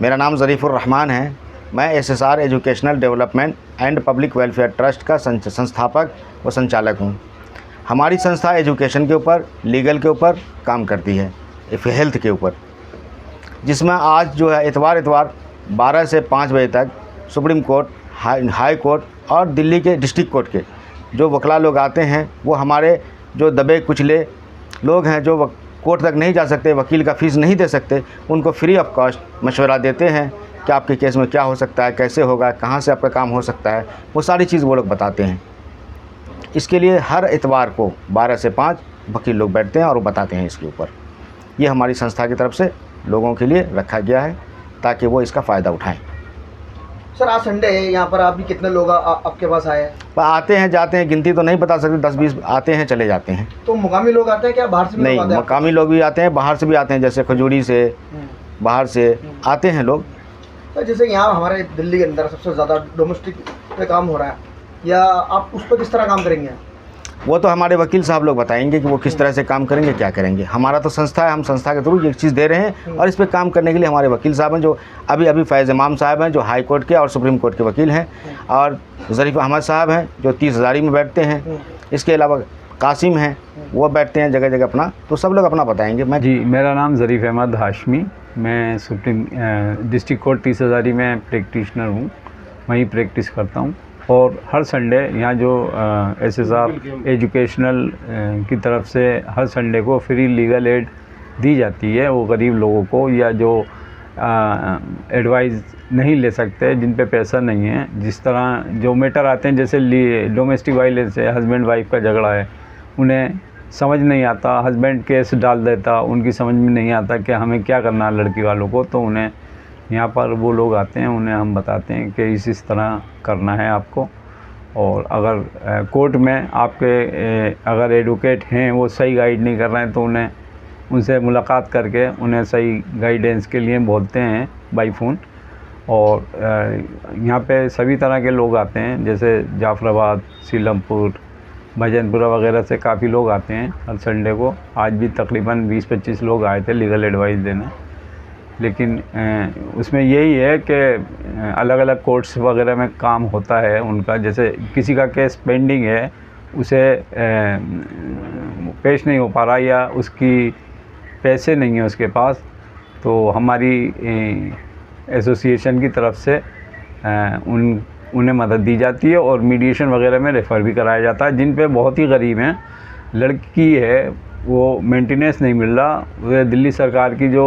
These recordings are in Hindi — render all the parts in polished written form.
मेरा नाम ज़रीफ़ुर रहमान है। मैं SSR educational development and public welfare trust का संस्थापक व संचालक हूँ। हमारी संस्था एजुकेशन के ऊपर, लीगल के ऊपर काम करती है, हेल्थ के ऊपर, जिसमें आज जो है इतवार 12 से 5 बजे तक सुप्रीम कोर्ट, हाई कोर्ट और दिल्ली के डिस्ट्रिक्ट कोर्ट के जो वकला लोग आते हैं, वो हमारे जो दबे कुचले लोग हैं जो कोर्ट तक नहीं जा सकते, वकील का फ़ीस नहीं दे सकते, उनको फ्री ऑफ कॉस्ट मशवरा देते हैं कि आपके केस में क्या हो सकता है, कैसे होगा, कहाँ से आपका काम हो सकता है, वो सारी चीज़ वो लोग बताते हैं। इसके लिए हर इतवार को 12 से 5 वकील लोग बैठते हैं और वो बताते हैं इसके ऊपर। ये हमारी संस्था की तरफ से लोगों के लिए रखा गया है ताकि वो इसका फ़ायदा उठाएं। सर आज संडे है, यहाँ पर आप भी कितने लोग आपके पास आए हैं? आते हैं जाते हैं, गिनती तो नहीं बता सकते, 10-20 आते हैं चले जाते हैं। तो मुकामी लोग आते हैं क्या, बाहर से भी नहीं, लोग आते हैं? मुकामी लोग भी आते हैं, बाहर से भी आते हैं, जैसे खजूरी से, बाहर से आते हैं लोग। तो जैसे यहाँ हमारे दिल्ली के अंदर सबसे ज़्यादा डोमेस्टिक पे काम हो रहा है, या आप उस पर किस तरह काम करेंगे? वो तो हमारे वकील साहब लोग बताएंगे कि वो किस तरह से काम करेंगे, क्या करेंगे। हमारा तो संस्था है, हम संस्था के थ्रू ये चीज़ दे रहे हैं और इस पर काम करने के लिए हमारे वकील साहब हैं, जो अभी फैज़ इमाम साहब हैं, जो हाई कोर्ट के और सुप्रीम कोर्ट के वकील हैं, और ज़रीफ़ अहमद साहब हैं जो 30 हज़ारी में बैठते हैं। इसके अलावा कासिम हैं, वो बैठते हैं जगह जगह अपना, तो सब लोग अपना बताएंगे। मैं जी, मेरा नाम ज़रीफ़ अहमद हाशमी, मैं सुप्रीम डिस्ट्रिक्ट कोर्ट 30 हज़ारी में प्रैक्टिशनर हूँ, वहीं प्रैक्टिस करता हूँ। और हर संडे यहाँ जो एसएसआर एजुकेशनल की तरफ से हर संडे को फ्री लीगल एड दी जाती है, वो गरीब लोगों को या जो एडवाइस नहीं ले सकते, जिन पे पैसा नहीं है, जिस तरह जो मैटर आते हैं, जैसे डोमेस्टिक वायलेंस है, हस्बैंड वाइफ का झगड़ा है, उन्हें समझ नहीं आता, हस्बैंड केस डाल देता, उनकी समझ में नहीं आता कि हमें क्या करना है लड़की वालों को, तो उन्हें यहाँ पर वो लोग आते हैं, उन्हें हम बताते हैं कि इस तरह करना है आपको। और अगर कोर्ट में आपके अगर एडवोकेट हैं वो सही गाइड नहीं कर रहे हैं, तो उन्हें उनसे मुलाकात करके उन्हें सही गाइडेंस के लिए बोलते हैं बाई फ़ोन। और यहाँ पे सभी तरह के लोग आते हैं, जैसे जाफराबाद, सीलमपुर, भजनपुरा वगैरह से काफ़ी लोग आते हैं हर संडे को। आज भी तकरीबन 20-25 लोग आए थे लीगल एडवाइस देने। लेकिन उसमें यही है कि अलग अलग कोर्ट्स वगैरह में काम होता है उनका, जैसे किसी का केस पेंडिंग है, उसे पेश नहीं हो पा रहा या उसकी पैसे नहीं है उसके पास, तो हमारी एसोसिएशन की तरफ से उन्हें मदद दी जाती है और मीडिएशन वगैरह में रेफ़र भी कराया जाता है। जिन पे बहुत ही गरीब हैं, लड़की है, वो मेंटेनेंस नहीं मिल रहा, वे दिल्ली सरकार की जो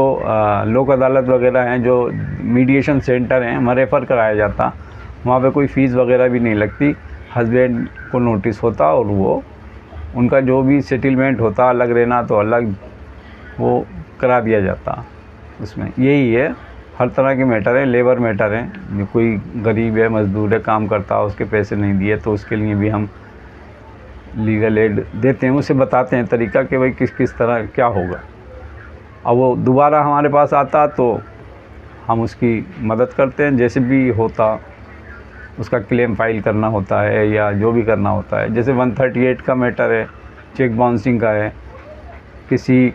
लोक अदालत वगैरह हैं, जो मीडिएशन सेंटर हैं, वहाँ रेफ़र कराया जाता, वहाँ पे कोई फ़ीस वगैरह भी नहीं लगती। हस्बैंड को नोटिस होता और वो उनका जो भी सेटलमेंट होता, अलग रहना तो अलग, वो करा दिया जाता। उसमें यही है, हर तरह के मैटर हैं, लेबर मैटर हैं, जो कोई गरीब है, मज़दूर है, काम करता है, उसके पैसे नहीं दिए तो उसके लिए भी हम लीगल एड देते हैं, उसे बताते हैं तरीका कि भाई किस किस तरह क्या होगा। अब वो दोबारा हमारे पास आता तो हम उसकी मदद करते हैं, जैसे भी होता उसका क्लेम फाइल करना होता है या जो भी करना होता है। जैसे 138 का मैटर है, चेक बाउंसिंग का है, किसी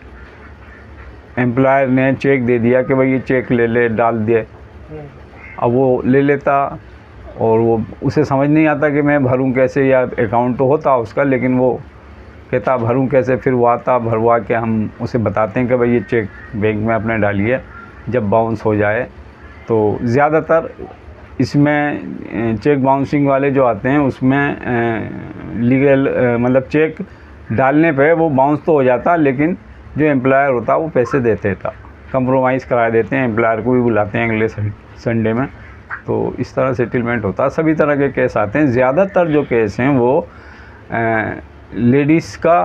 एम्प्लॉयर ने चेक दे दिया कि भाई ये चेक ले ले, डाल दिए, अब वो ले लेता और वो उसे समझ नहीं आता कि मैं भरूं कैसे, या अकाउंट तो होता उसका लेकिन वो कहता भरूं कैसे। फिर वो आता, भरवा के हम उसे बताते हैं कि भाई ये चेक बैंक में अपने डालिए, जब बाउंस हो जाए। तो ज़्यादातर इसमें चेक बाउंसिंग वाले जो आते हैं उसमें लीगल मतलब चेक डालने पे वो बाउंस तो हो जाता, लेकिन जो एम्प्लॉयर होता वो पैसे देते था, कंप्रोमाइज़ करा देते हैं, एम्प्लॉयर को भी बुलाते हैं अगले संडे में, तो इस तरह सेटलमेंट होता है। सभी तरह के केस आते हैं। ज़्यादातर जो केस हैं वो लेडीज़ का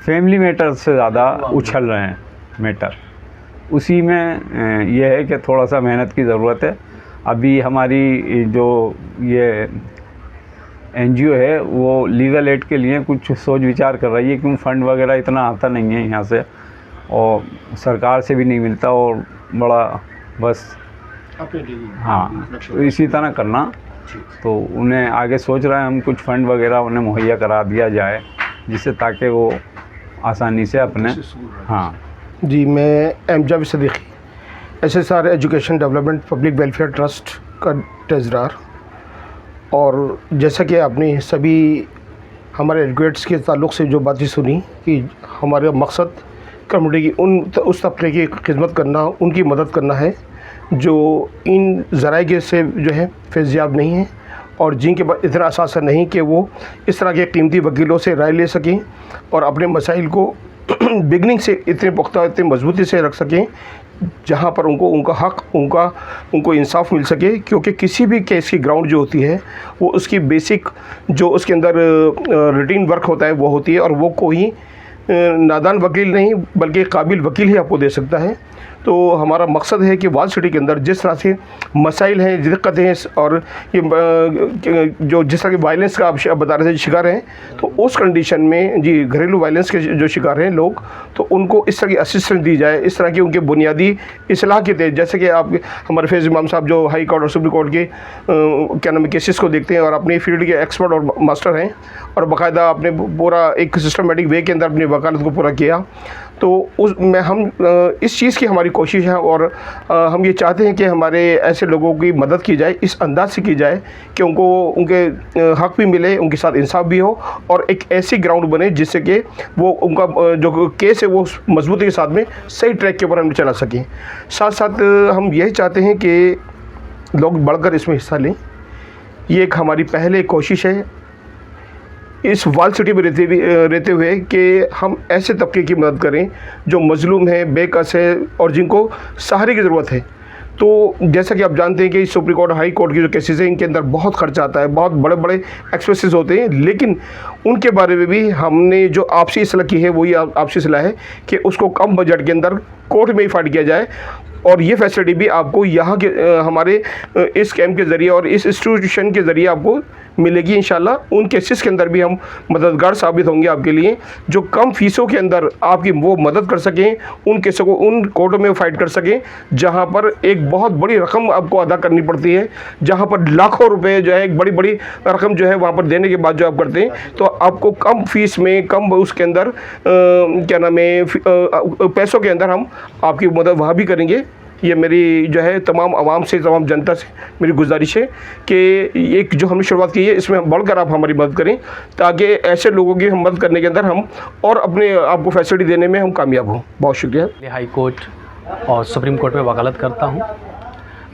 फैमिली मैटर से ज़्यादा उछल रहे हैं मैटर, उसी में यह है कि थोड़ा सा मेहनत की ज़रूरत है। अभी हमारी जो ये एनजीओ है वो लीगल एड के लिए कुछ सोच विचार कर रही है, क्योंकि फ़ंड वगैरह इतना आता नहीं है यहाँ से और सरकार से भी नहीं मिलता, और बड़ा बस हाँ तो इसी तरह करना, तो उन्हें आगे सोच रहे हैं हम कुछ फ़ंड वगैरह उन्हें मुहैया करा दिया जाए, जिससे ताकि वो आसानी से अपने। हाँ जी, मैं Amjad Siddiqui, SSR education development public welfare trust का ट्रेजरर। और जैसा कि आपने सभी हमारे एडवोकेट्स के ताल्लुक़ से जो बातें सुनी कि हमारा मकसद कम्युनिटी की उस तबके की खिदमत करना, उनकी मदद करना है जो इन ज़राए से जो है फैज़याब नहीं है और जिनके पास इतना असासा नहीं कि वो इस तरह के कीमती वकीलों से राय ले सकें और अपने मसाइल को बिगनिंग से इतने पुख्ता, इतनी मजबूती से रख सकें जहाँ पर उनका हक़, उनको इंसाफ मिल सके। क्योंकि किसी भी केस की ग्राउंड जो होती है वो उसकी बेसिक जो उसके अंदर रूटीन वर्क होता है वो होती है, और वो कोई नादान वकील नहीं बल्कि काबिल वकील ही आपको दे सकता है। तो हमारा मकसद है कि वाल सिटी के अंदर जिस तरह से मसाइल हैं, दिक्कतें हैं और ये जो जिस तरह की वायलेंस का आप बता रहे थे शिकार हैं, तो उस कंडीशन में जी घरेलू वायलेंस के जो शिकार हैं लोग, तो उनको इस तरह की असिस्टेंस दी जाए, इस तरह की उनके बुनियादी इस्लाह के तहत। जैसे कि आप हमारे फैज़ इमाम साहब जो हाई कोर्ट और सुप्रीम कोर्ट के क्या नाम है केसेस को देखते हैं और अपनी फील्ड के एक्सपर्ट और मास्टर हैं और बाकायदा आपने पूरा एक सिस्टमेटिक वे के अंदर अपनी वकालत को पूरा किया, तो उसमें हम इस चीज़ की हमारी कोशिश है और हम ये चाहते हैं कि हमारे ऐसे लोगों की मदद की जाए, इस अंदाज से की जाए कि उनको उनके हक़ भी मिले, उनके साथ इंसाफ भी हो और एक ऐसी ग्राउंड बने जिससे कि वो उनका जो केस है वो मजबूती के साथ में सही ट्रैक के ऊपर हम चला सकें। साथ साथ हम यही चाहते हैं कि लोग बढ़कर इसमें हिस्सा लें। ये एक हमारी पहले कोशिश है इस वाल सिटी में रहते हुए कि हम ऐसे तबके की मदद करें जो मजलूम है, बेकस है और जिनको सहारे की ज़रूरत है। तो जैसा कि आप जानते हैं कि सुप्रीम कोर्ट, हाई कोर्ट की जो केसेस हैं इनके अंदर बहुत खर्चा आता है, बहुत बड़े बड़े एक्सपेंसेस होते हैं, लेकिन उनके बारे में भी हमने जो आपसी सलाह की है वही आपसी सलाह है कि उसको कम बजट के अंदर कोर्ट में ही फाइट किया जाए। और ये फैसिलिटी भी आपको यहाँ के हमारे इस कैंप के ज़रिए और इस इंस्टीट्यूशन के ज़रिए आपको मिलेगी इंशाल्लाह। उन केसेस के अंदर भी हम मददगार साबित होंगे आपके लिए, जो कम फीसों के अंदर आपकी वो मदद कर सकें, उन केसों को उन कोर्टों में फ़ाइट कर सकें जहाँ पर एक बहुत बड़ी रकम आपको अदा करनी पड़ती है, जहाँ पर लाखों रुपए जो है एक बड़ी बड़ी रकम जो है वहाँ पर देने के बाद जो आप करते हैं, तो आपको कम फीस में, कम उसके अंदर क्या नाम है पैसों के अंदर हम आपकी मदद वहाँ भी करेंगे। ये मेरी जो है तमाम आवाम से, तमाम जनता से मेरी गुजारिश है कि एक जो हमने शुरुआत की है इसमें हम बढ़कर आप हमारी मदद करें ताकि ऐसे लोगों की हम मदद करने के अंदर हम और अपने आपको फैसिलिटी देने में हम कामयाब हों। बहुत शुक्रिया। हाई कोर्ट और सुप्रीम कोर्ट में वकालत करता हूँ।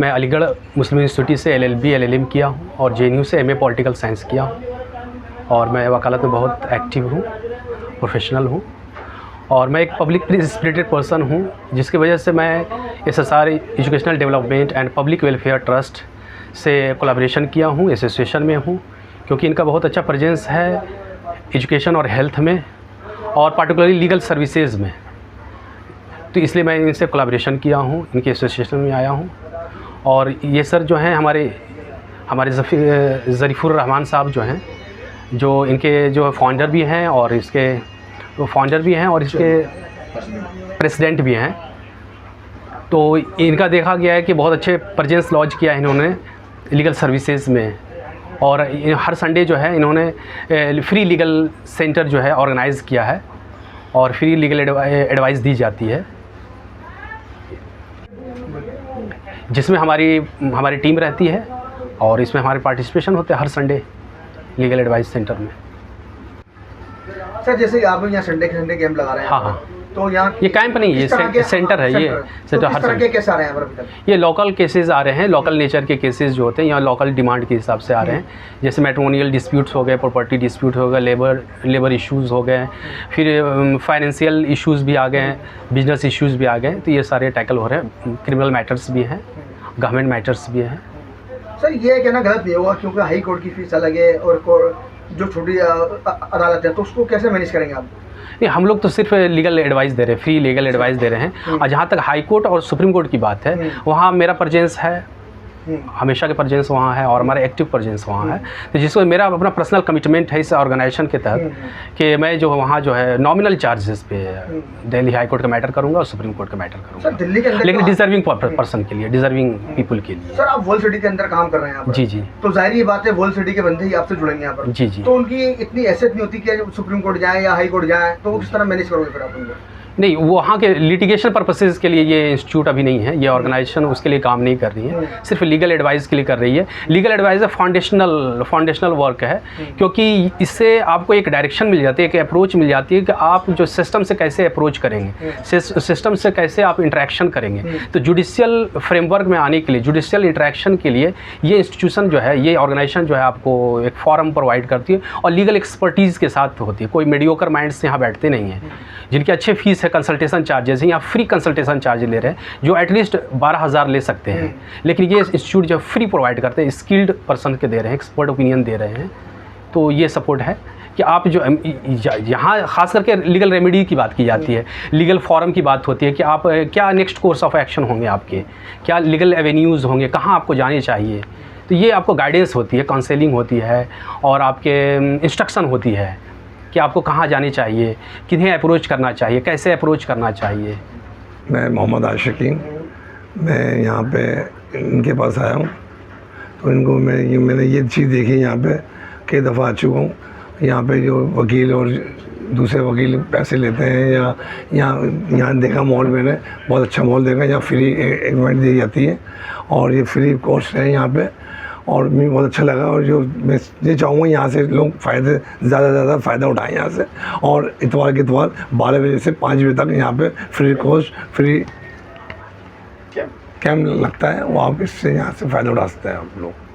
मैं अलीगढ़ मुस्लिम यूनिवर्सिटी से LLB LLM किया हूँ और JNU से MA पॉलिटिकल साइंस किया हूँ और मैं वकालत में बहुत एक्टिव हूँ, प्रोफेशनल हूँ और मैं एक पब्लिक स्पिरिटेड पर्सन हूँ, जिसकी वजह से मैं SSR educational development and public welfare trust से कोलैबोरेशन किया हूँ, एसोसिएशन में हूँ, क्योंकि इनका बहुत अच्छा प्रेजेंस है एजुकेशन और हेल्थ में और पार्टिकुलरली लीगल सर्विसेज में, तो इसलिए मैं इनसे कोलैबोरेशन किया हूँ, इनके एसोसिएशन में आया हूँ। और ये सर जो हैं हमारे ज़रीफ़ुर रहमान साहब जो हैं, जो इनके जो फाउंडर भी हैं और इसके प्रेसिडेंट भी हैं, तो इनका देखा गया है कि बहुत अच्छे प्रेजेंस लॉन्च किया है इन्होंने लीगल सर्विसेज में और हर संडे जो है इन्होंने फ्री लीगल सेंटर जो है ऑर्गेनाइज़ किया है और फ्री लीगल एडवाइस दी जाती है, जिसमें हमारी टीम रहती है और इसमें हमारे पार्टिसिपेशन होते हैं हर संडे लीगल एडवाइस सेंटर में। सर जैसे आप यहाँ संडे कैंप लगा रहे हैं, हाँ, तो यहाँ ये कैंप नहीं है, ये सेंटर है। ये सेंटर हर संडे कैसे आ रहे हैं अभी तक? ये लोकल केसेस आ रहे हैं, लोकल नेचर के केसेस जो होते हैं यहाँ लोकल डिमांड के हिसाब से आ रहे हैं, जैसे मैट्रिमोनियल डिस्प्यूट्स हो गए, प्रॉपर्टी डिस्प्यूट हो गए, लेबर इश्यूज़ हो गए, फिर फाइनेंशियल इश्यूज़ भी आ गए हैं, बिजनेस इश्यूज़ भी आ गए, तो ये सारे टैकल हो रहे हैं। क्रिमिनल मैटर्स भी हैं, गवर्नमेंट मैटर्स भी हैं। सर ये कहना गलत नहीं होगा क्योंकि हाई कोर्ट की फीस अलग है और जो छोटी अदालत है तो उसको कैसे मैनेज करेंगे आप? नहीं, हम लोग तो सिर्फ लीगल एडवाइस दे रहे हैं, फ्री लीगल एडवाइस दे रहे हैं। और जहाँ तक हाई कोर्ट और सुप्रीम कोर्ट की बात है, वहाँ मेरा प्रेजेंस है, हमेशा के प्रेजेंस वहाँ है और हमारा एक्टिव प्रेजेंस वहाँ है, तो जिसको मेरा अपना पर्सनल कमिटमेंट है इस ऑर्गेनाइजेशन के तहत कि मैं जो वहाँ जो है नॉमिनल चार्जेस पे दिल्ली हाई कोर्ट का मैटर करूँगा और सुप्रीम कोर्ट का मैटर करूँगा, दिल्ली के अंदर, लेकिन डिजर्विंग पर्सन के लिए, डिजर्विंग पीपल के लिए। सर आप वॉल सिटी के अंदर काम कर रहे हैं? जी जी। तो जाहिर बात है वॉल सिटी के बंदे ही आपसे जुड़ेंगे यहाँ पर। जी जी। तो उनकी इतनी हैसियत नहीं होती कि सुप्रीम कोर्ट जाए या हाई कोर्ट जाए, तो किस तरह मैनेज करोगे फिर आप उनको? नहीं, वहाँ के लिटिगेशन पर्पसेस के लिए ये इंस्टीट्यूट अभी नहीं है, ये ऑर्गेनाइजेशन उसके लिए काम नहीं कर रही है, सिर्फ लीगल एडवाइस के लिए कर रही है। लीगल एडवाइस फाउंडेशनल वर्क है, क्योंकि इससे आपको एक डायरेक्शन मिल जाती है, एक अप्रोच मिल जाती है कि आप जो सिस्टम से कैसे अप्रोच करेंगे, सिस्टम से कैसे आप इंटरेक्शन करेंगे। तो जुडिशियल फ्रेमवर्क में आने के लिए, जुडिशियल इंटरेक्शन के लिए ये इंस्टीट्यूशन जो है, ये ऑर्गेनाइजेशन जो है आपको एक फॉरम प्रोवाइड करती है और लीगल एक्सपर्टीज़ के साथ होती है। कोई मीडियोकर माइंड्स यहाँ बैठते नहीं हैं, जिनके अच्छे फीस है, कंसल्टेशन चार्जेस हैं, या फ्री कंसल्टेशन चार्ज ले रहे हैं, जो एटलीस्ट 12,000 ले सकते हैं। लेकिन ये इंस्टीट्यूट जो फ्री प्रोवाइड करते हैं, स्किल्ड पर्सन के दे रहे हैं, एक्सपर्ट ओपिनियन दे रहे हैं। तो ये सपोर्ट है कि आप जो यहाँ ख़ास करके लीगल रेमेडी की बात की जाती है, लीगल फॉरम की बात होती है कि आप क्या नेक्स्ट कोर्स ऑफ एक्शन होंगे, आपके क्या लीगल एवेन्यूज़ होंगे, कहाँ आपको जाने चाहिए। तो ये आपको गाइडेंस होती है, काउंसलिंग होती है और आपके इंस्ट्रक्शन होती है कि आपको कहाँ जानी चाहिए, किन्हें अप्रोच करना चाहिए, कैसे अप्रोच करना चाहिए। मैं मोहम्मद आशिकीन, मैं यहाँ पे इनके पास आया हूँ। तो इनको मैंने ये चीज़ देखी, यहाँ पे कई दफ़ा आ चुका हूँ। यहाँ पे जो वकील और दूसरे वकील पैसे लेते हैं, या यहाँ देखा मॉल, मैंने बहुत अच्छा मॉल देखा, यहाँ फ्री एडवाइस दी जाती है और ये फ्री कोर्स है यहाँ पे, और मुझे बहुत अच्छा लगा। और जो मैं ये चाहूँगा यहाँ से लोग ज़्यादा से ज़्यादा फ़ायदा उठाएं यहाँ से, और इतवार के इतवार 12 बजे से 5 बजे तक यहाँ पे फ्री कोर्स, फ्री कैंप लगता है, वो आप इससे यहाँ से फ़ायदा उठा सकते हैं आप लोग।